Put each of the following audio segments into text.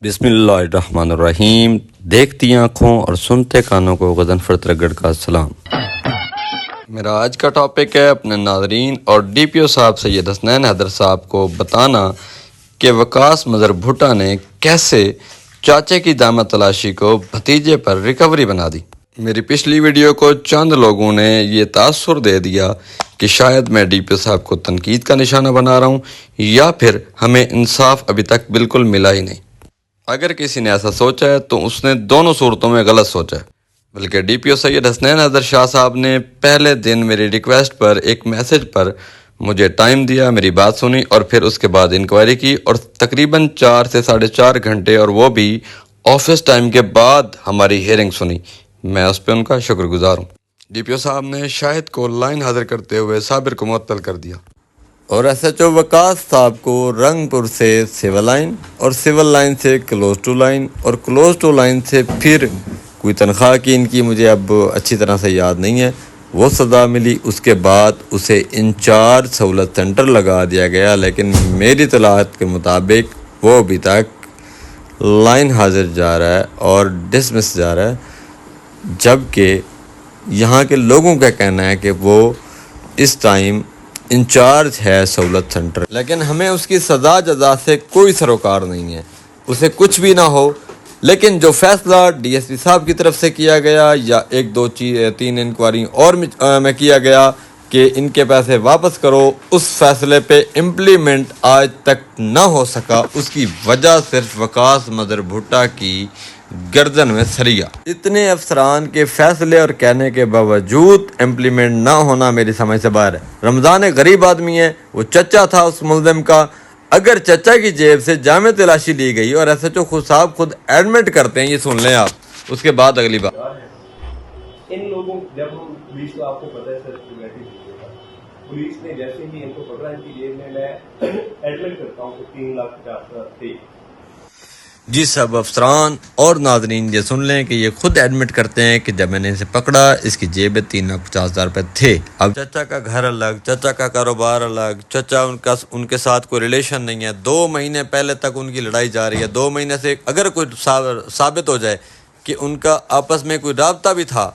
بسم اللہ الرحمن الرحیم۔ دیکھتی آنکھوں اور سنتے کانوں کو غضنفر ترگڑ کا سلام۔ میرا آج کا ٹاپک ہے اپنے ناظرین اور ڈی پی او صاحب سید حسنین حیدر صاحب کو بتانا کہ وقاص مظہر بھٹا نے کیسے چاچے کی دامہ تلاشی کو بھتیجے پر ریکوری بنا دی۔ میری پچھلی ویڈیو کو چند لوگوں نے یہ تاثر دے دیا کہ شاید میں ڈی پی او صاحب کو تنقید کا نشانہ بنا رہا ہوں یا پھر ہمیں انصاف ابھی تک بالکل ملا ہی نہیں۔ اگر کسی نے ایسا سوچا ہے تو اس نے دونوں صورتوں میں غلط سوچا ہے۔ بلکہ ڈی پی او سید حسنین حیدر شاہ صاحب نے پہلے دن میری ریکویسٹ پر ایک میسج پر مجھے ٹائم دیا، میری بات سنی اور پھر اس کے بعد انکوائری کی اور تقریباً 4 سے 4.5 گھنٹے اور وہ بھی آفس ٹائم کے بعد ہماری ہیئرنگ سنی۔ میں اس پہ ان کا شکر گزار ہوں۔ ڈی پی او صاحب نے شاہد کو لائن حاضر کرتے ہوئے صابر کو معطل کر دیا اور ایس ایچ او وقاص صاحب کو رنگ پور سے سول لائن اور سول لائن سے کلوز ٹو لائن اور کلوز ٹو لائن سے پھر کوئی تنخواہ کی ان کی مجھے اب اچھی طرح سے یاد نہیں ہے، وہ سزا ملی۔ اس کے بعد اسے انچارج سہولت سینٹر لگا دیا گیا، لیکن میری اطلاعات کے مطابق وہ ابھی تک لائن حاضر جا رہا ہے اور ڈسمس جا رہا ہے، جبکہ یہاں کے لوگوں کا کہنا ہے کہ وہ اس ٹائم انچارج ہے سہولت سینٹر، لیکن ہمیں اس کی سزا جزا سے کوئی سروکار نہیں ہے، اسے کچھ بھی نہ ہو۔ لیکن جو فیصلہ ڈی ایس پی صاحب کی طرف سے کیا گیا یا 1-2-3 انکوائری اور میں کیا گیا کہ ان کے پیسے واپس کرو، اس فیصلے پہ امپلیمنٹ آج تک نہ ہو سکا۔ اس کی وجہ صرف وقاص مظہر بھٹا کی گردن میں سریا۔ اتنے افسران کے فیصلے اور کہنے کے باوجود امپلیمنٹ نہ ہونا میری سمجھ سے باہر ہے۔ رمضان ایک غریب آدمی ہے، وہ چچا تھا اس ملزم کا۔ اگر چچا کی جیب سے جامع تلاشی لی گئی اور ایس ایچ او خود صاحب خود ایڈمٹ کرتے ہیں، یہ سن لیں آپ، اس کے بعد اگلی بات۔ ان لوگوں جب ہم پولیس کو، آپ کو پتہ ہے سر، پولیس نے جیسے ہی ان کو پکڑا، ان کی جیب میں ایڈمٹ کرتا ہوں کہ 3,50,000 تھے۔ جی سب افسران اور ناظرین یہ سن لیں کہ یہ خود ایڈمٹ کرتے ہیں کہ جب میں نے اسے پکڑا اس کی جیب میں 3,50,000 روپے تھے۔ اب چچا کا گھر الگ، چچا کا کاروبار الگ، چچا ان کے ساتھ کوئی ریلیشن نہیں ہے۔ 2 مہینے پہلے تک ان کی لڑائی جاری ہے۔ 2 مہینے سے اگر کوئی ثابت ہو جائے کہ ان کا آپس میں کوئی رابطہ بھی تھا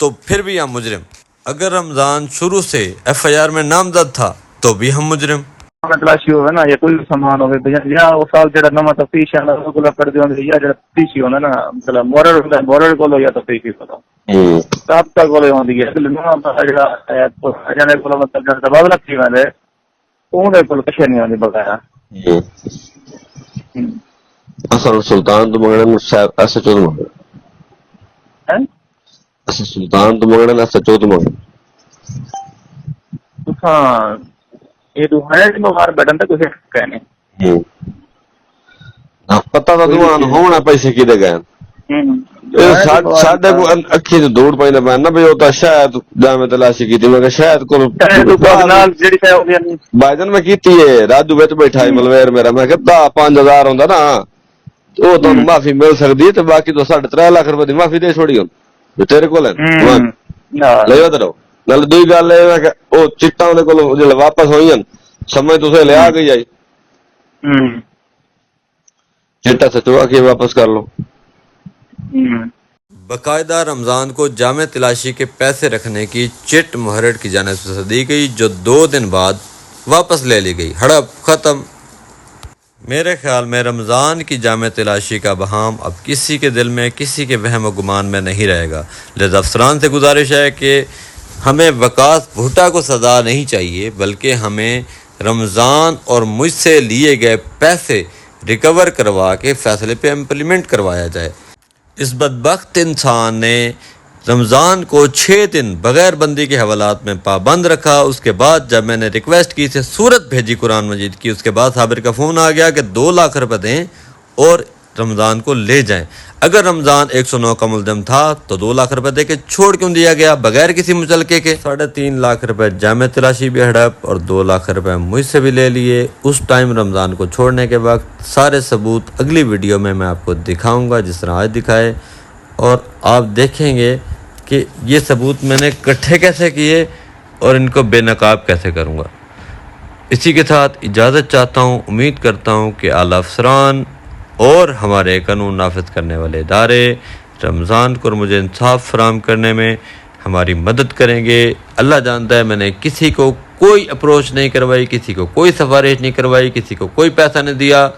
تو پھر بھی ہم مجرم۔ اگر رمضان شروع سے ایف آئی آر میں نامزد تھا تو بھی ہم مجرم۔ تلاشی ہوگا نا یا کوئی سامان ہوگا یا وہ سال جڑا نواں تفتیش ہے وہ کر دیں یا جڑا تفتیشی ہونا نا، مطلب مورر کو یا تفتیشی کو رابطہ کو ہوندی ہے نواں جڑا جانے کو مطلب تبادلہ کی ویندے اون کو کچھ نہیں ہوندی بقایا۔ اصل سلطان تو منگڑے صاحب ایسے چود منگڑے ہیں، اصل سلطان تو منگڑے ایسے چود منگڑے ہاں یہ تو ہے کہ باہر بیٹھن تک کچھ کہنے پتہ تو دوان ہونا پیسے کی دے گئے ساڈے کو اکھی تو دوڑ پائیں پہ نہ بھی ہوتا شاید جامع تلاشی کی تھی، میں شاید کو بھائی جان میں کیتی ہے راجو بچ بیٹھا ہے ملویر میرا، میں کہتا 5,000 ہوندا نا وہ تو معافی مل سکتی ہے، تو باقی تو 3.5 لاکھ روپے دی معافی دے چھوڑی ہوں تیرے کو لے رہو۔ نال دوئی گل ہے کہ وہ چٹا انہوں کو جلے واپس ہوئی سمجھ تو لے آ گئی آئی چٹا سے چوا کے واپس کر لو۔ باقاعدہ رمضان کو جامع تلاشی کے پیسے رکھنے کی چٹ محرر کی جانب سے دی گئی، جو 2 دن بعد واپس لے لی گئی۔ ہڑپ ختم۔ میرے خیال میں رمضان کی جامع تلاشی کا بہام اب کسی کے دل میں، کسی کے وہم و گمان میں نہیں رہے گا۔ لہذا افسران سے گزارش ہے کہ ہمیں وقاص بھٹا کو سزا نہیں چاہیے، بلکہ ہمیں رمضان اور مجھ سے لیے گئے پیسے ریکور کروا کے فیصلے پہ امپلیمنٹ کروایا جائے۔ اس بدبخت انسان نے رمضان کو 6 دن بغیر بندی کے حوالات میں پابند رکھا۔ اس کے بعد جب میں نے ریکویسٹ کی سے صورت بھیجی قرآن مجید کی، اس کے بعد صابر کا فون آ گیا کہ 2 لاکھ روپے دیں اور رمضان کو لے جائیں۔ اگر رمضان 109 کا ملزم تھا تو 2 لاکھ روپے دے کے چھوڑ کیوں دیا گیا بغیر کسی مچلکے کے؟ 3.5 لاکھ روپے جامع تلاشی بھی ہڑپ اور 2 لاکھ روپے مجھ سے بھی لے لیے۔ اس ٹائم رمضان کو چھوڑنے کے وقت سارے ثبوت اگلی ویڈیو میں آپ کو دکھاؤں گا، جس طرح آج دکھائے، اور آپ دیکھیں گے کہ یہ ثبوت میں نے اکٹھے کیسے کیے اور ان کو بے نقاب کیسے کروں گا۔ اسی کے ساتھ اجازت چاہتا ہوں، امید کرتا ہوں کہ اعلیٰ افسران اور ہمارے قانون نافذ کرنے والے ادارے رمضان کو مجھے انصاف فراہم کرنے میں ہماری مدد کریں گے۔ اللہ جانتا ہے میں نے کسی کو کوئی اپروچ نہیں کروائی، کسی کو کوئی سفارش نہیں کروائی، کسی کو کوئی پیسہ نہیں دیا۔